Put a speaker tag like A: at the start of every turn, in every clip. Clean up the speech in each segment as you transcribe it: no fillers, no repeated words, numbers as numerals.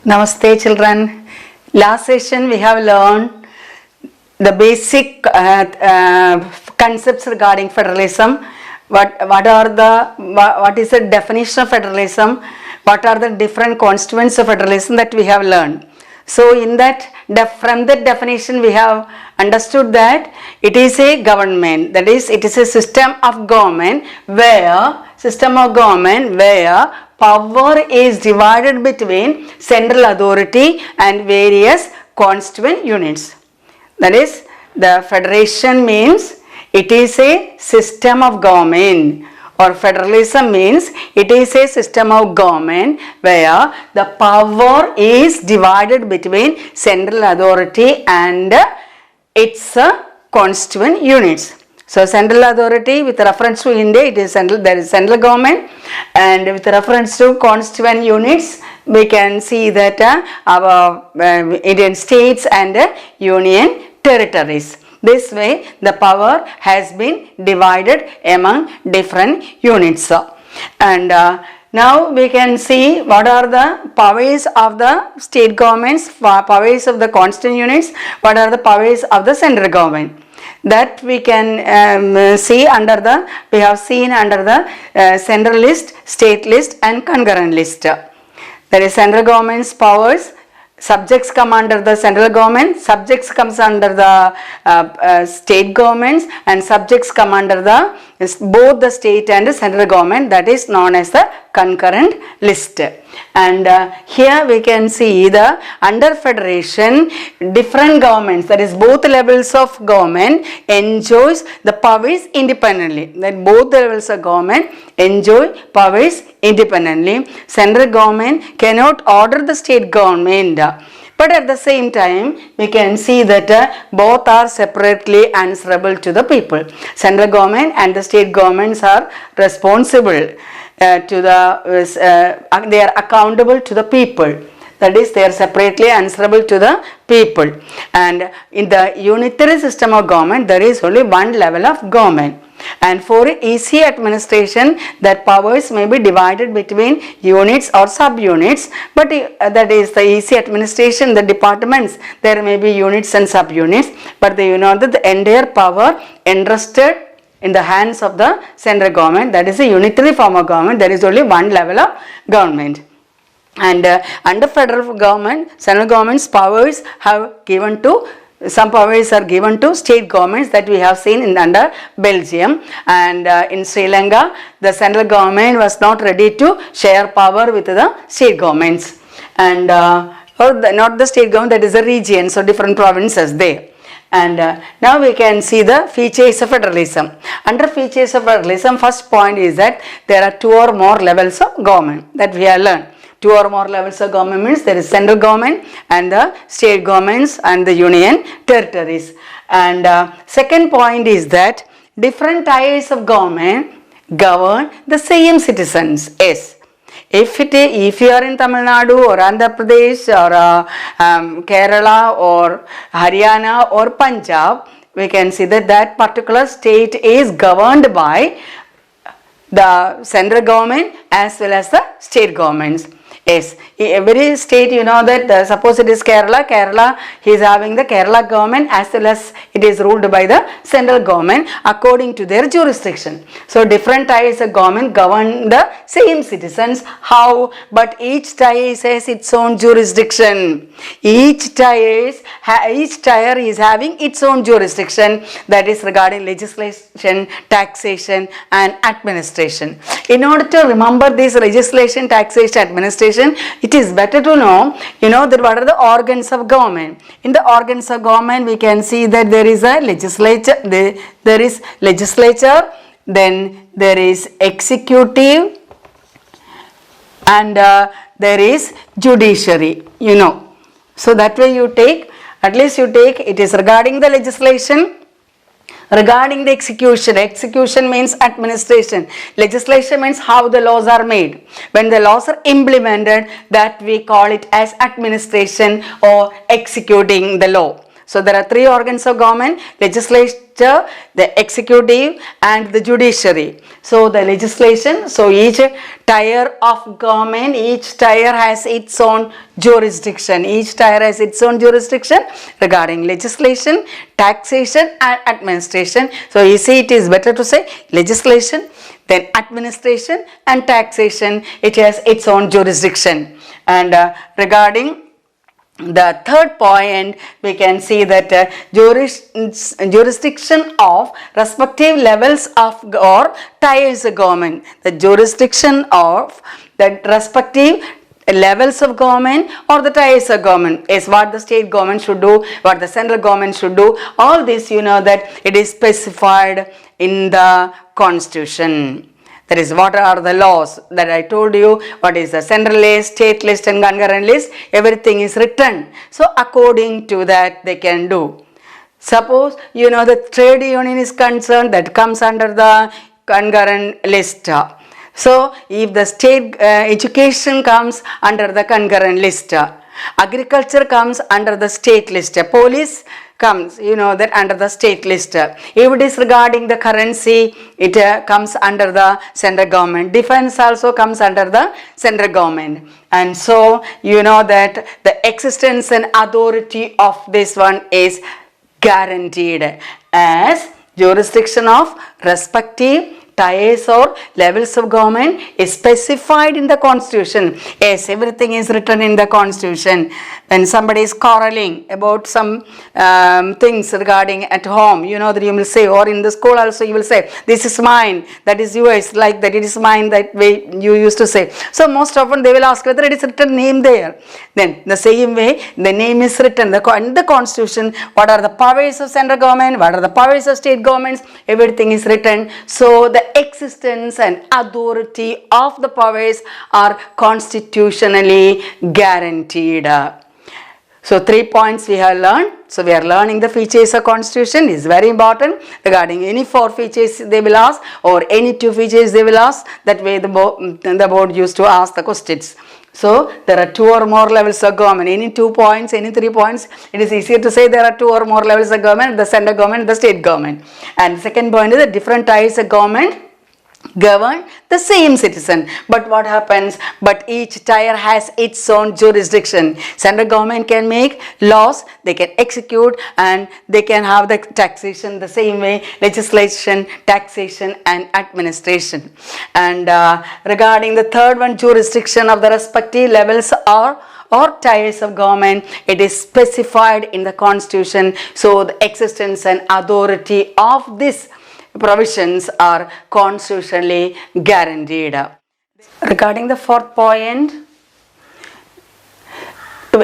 A: Namaste children. Last session we have learned the basic concepts regarding federalism. What is the definition of federalism? What are the different constituents of federalism that we have learned? So in that, from that definition we have understood that it is a government, that is it is a system of government where power is divided between central authority and various constituent units. That is, the federation means it is a system of government, or federalism means it is a system of government where the power is divided between central authority and its constituent units. So central authority with reference to India, it is there is central government, and with reference to constituent units we can see that our Indian states and union territories. This way the power has been divided among different units. And now we can see what are the powers of the state governments, powers of the constituent units, what are the powers of the central government. That we can see under the, we have seen under the central list, state list and concurrent list. There is central government's powers. Subjects come under the central government, subjects comes under the state governments, and subjects come under the both the state and the central government, that is known as the concurrent list. And here we can see the under federation different governments, that is both levels of government enjoys the powers independently, that both the levels of government enjoy powers independently. Central government cannot order the state government, but at the same time we can see that both are separately answerable to the people. Central government and the state governments are responsible to the they are accountable to the people, that is they are separately answerable to the people. And in the unitary system of government there is only one level of government, and for easy administration that powers may be divided between units or subunits, but that is the easy administration, the departments, there may be units and subunits, but you know that the entire power entrusted in the hands of the central government, that is a unitary form of government, there is only one level of government. And under federal government, central government's powers have given to, some powers are given to state governments, that we have seen in under Belgium, and in Sri Lanka the central government was not ready to share power with the state governments, and not the state government, that is a region, so different provinces there. And now we can see the features of federalism. Under features of federalism, first point is that there are two or more levels of government that we have learned. Two or more levels of government means there is central government and the state governments and the union territories. And second point is that different tiers of government govern the same citizens. Yes. If you are in Tamil Nadu or Andhra Pradesh or Kerala or Haryana or Punjab, we can see that that particular state is governed by the central government as well as the state governments. Yes, every state, you know that suppose it is Kerala, he is having the Kerala government as well as it is ruled by the central government according to their jurisdiction. So different tiers of government govern the same citizens. How? But each tier has its own jurisdiction. Each tier is having its own jurisdiction, that is regarding legislation, taxation and administration. In order to remember this legislation, taxation, administration, it is better to know, you know, that what are the organs of government. In the organs of government we can see that there is a legislature, there is legislature, then there is executive, and there is judiciary, you know. So that way you take, at least you take, it is regarding the legislation. Regarding the execution, execution means administration, legislation means how the laws are made. When the laws are implemented, that we call it as administration or executing the law. So there are three organs of government: legislature, legislature, the executive and the judiciary. So the legislation, so each tier of government, each tier has its own jurisdiction. Each tier has its own jurisdiction regarding legislation, taxation and administration. So you see, it is better to say legislation, then administration and taxation, it has its own jurisdiction. And regarding the third point, we can see that jurisdiction of respective levels of or tiers of government. The jurisdiction of the respective levels of government or the tiers of government is what the state government should do, what the central government should do. All this, you know, that it is specified in the constitution. That is, what are the laws that I told you, what is the central list, state list and concurrent list, everything is written. So according to that they can do. Suppose, you know, the trade union is concerned, that comes under the concurrent list. So if the state education comes under the concurrent list, agriculture comes under the state list, police comes, you know, that under the state list. If it is regarding the currency, it comes under the central government. Defense also comes under the central government. And so, you know, that the existence and authority of this one is guaranteed as jurisdiction of respective tiers or levels of government is specified in the constitution. Yes, everything is written in the constitution. When somebody is quarreling about some things regarding at home, you know, that you will say, or in the school also you will say, this is mine, that is yours, like that, it is mine, that way you used to say. So most often they will ask whether it is written name there. Then the same way the name is written in the constitution, what are the powers of central government, what are the powers of state governments, everything is written. So the existence and authority of the powers are constitutionally guaranteed. So 3 points we have learned. So we are learning the features of constitution is very important. Regarding any 4 features they will ask or any 2 features they will ask. That way the board used to ask the questions. So there are 2 or more levels of government. Any 2 points, any 3 points, it is easier to say there are 2 or more levels of government, the central government, the state government. And second point is the different types of government govern the same citizen. But what happens? But each tier has its own jurisdiction. Central government can make laws, they can execute, and they can have the taxation the same way, legislation, taxation and administration. And regarding the third one, jurisdiction of the respective levels or tiers of government, it is specified in the constitution. So the existence and authority of this provisions are constitutionally guaranteed. Regarding the 4th point,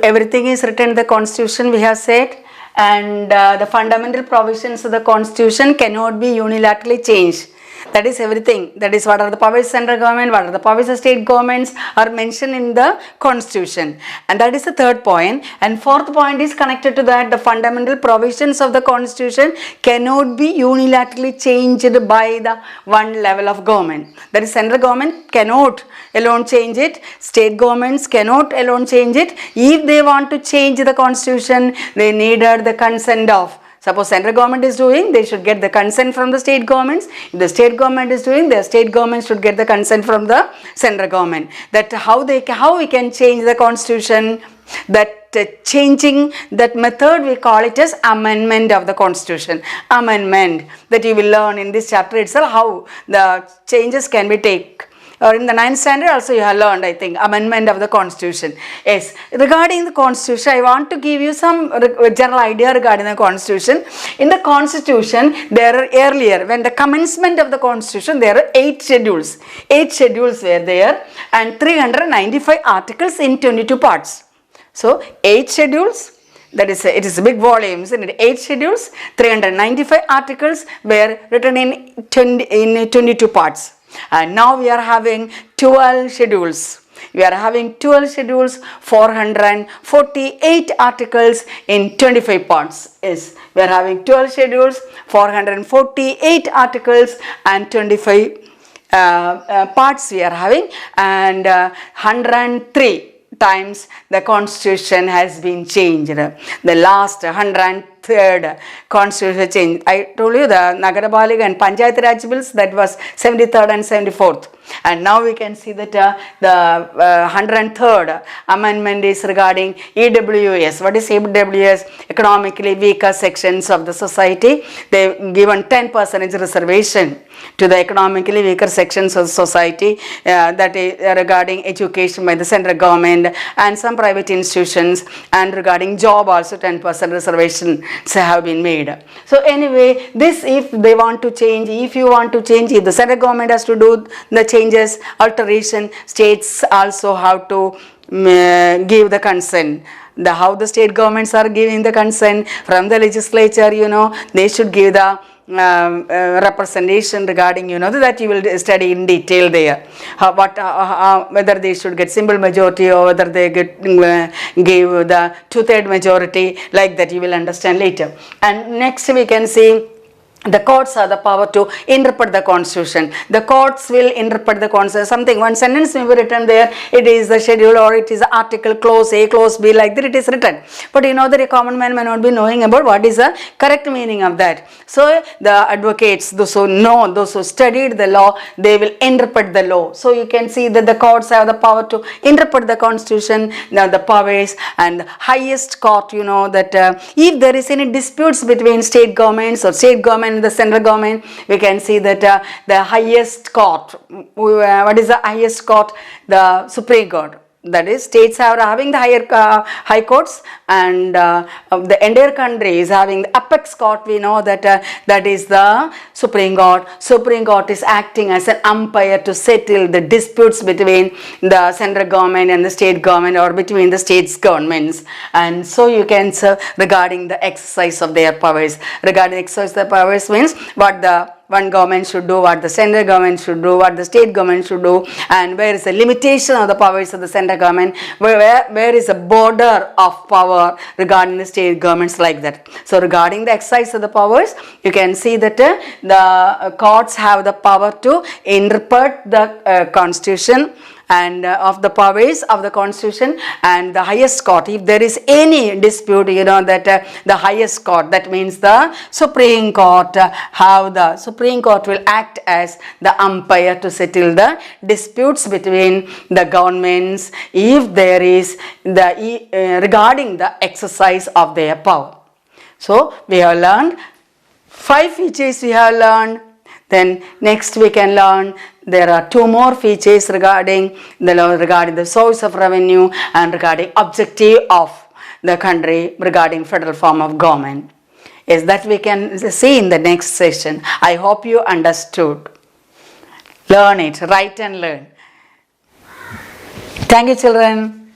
A: everything is written in the constitution, we have said, and the fundamental provisions of the constitution cannot be unilaterally changed. That is everything. That is, what are the powers of central government, what are the powers of state governments are mentioned in the constitution. And that is the 3rd point. And 4th point is connected to that. The fundamental provisions of the constitution cannot be unilaterally changed by the one level of government. That is, central government cannot alone change it. State governments cannot alone change it. If they want to change the constitution, they needed the consent of. Suppose central government is doing, they should get the consent from the state governments. If the state government is doing, the state government should get the consent from the central government. That how we can change the constitution, that changing that method we call it as amendment of the constitution. Amendment, that you will learn in this chapter itself how the changes can be taken. Or in the 9th standard also you have learned, I think, amendment of the constitution. Yes, regarding the constitution, I want to give you some general idea regarding the constitution. In the constitution, there are earlier, when the commencement of the constitution, there are 8 schedules. 8 schedules were there and 395 articles in 22 parts. So 8 schedules. That is, it is big volumes, and 8 schedules, 395 articles were written in 22 parts. And now we are having 12 schedules. We are having 12 schedules, 448 articles in 25 parts. Yes, we are having 12 schedules, 448 articles and 25 parts we are having, and 103 times the constitution has been changed. The last 103rd constitution change. I told you the Nagarapalika and Panchayat Raj bills, that was 73rd and 74th. And now we can see that the 103rd amendment is regarding EWS. What is EWS? Economically weaker sections of the society. They given 10% reservation to the economically weaker sections of society, that is regarding education by the central government and some private institutions, and regarding job also 10% reservations have been made. So anyway, this, if they want to change, if you want to change, if the central government has to do the changes, alteration, states also have to give the consent. How the state governments are giving the consent from the legislature, they should give the representation regarding, that you will study in detail there. Whether they should get simple majority or whether they give the 2/3 majority, like that you will understand later. And next we can see the courts have the power to interpret the constitution. The courts will interpret the constitution. One sentence may be written there, it is the schedule or it is the article, clause A, clause B, like that it is written. But that a common man may not be knowing about what is the correct meaning of that. So the advocates, those who know, those who studied the law, they will interpret the law. So you can see that the courts have the power to interpret the constitution, the powers, and the highest court, that if there is any disputes between state governments or state government and the central government, we can see that the highest court, what is the highest court? The Supreme Court. That is, states are having the high courts, and the entire country is having the apex court. We know that that is the Supreme Court. Supreme Court is acting as an umpire to settle the disputes between the central government and the state government, or between the states governments. And so you can say regarding the exercise of their powers. Regarding exercise of the powers means what the one government should do, what the central government should do, what the state government should do, and where is the limitation of the powers of the central government, where is the border of power regarding the state governments, like that. So regarding the exercise of the powers, you can see that the courts have the power to interpret the constitution and of the powers of the constitution, and the highest court, if there is any dispute, that the highest court, that means the Supreme Court, how the Supreme Court will act as the umpire to settle the disputes between the governments, if there is the regarding the exercise of their power. So we have learned 5 features we have learned. Then next we can learn, there are 2 more features regarding the source of revenue and regarding objective of the country regarding federal form of government. Yes, that we can see in the next session. I hope you understood. Learn it, write and learn. Thank you, children.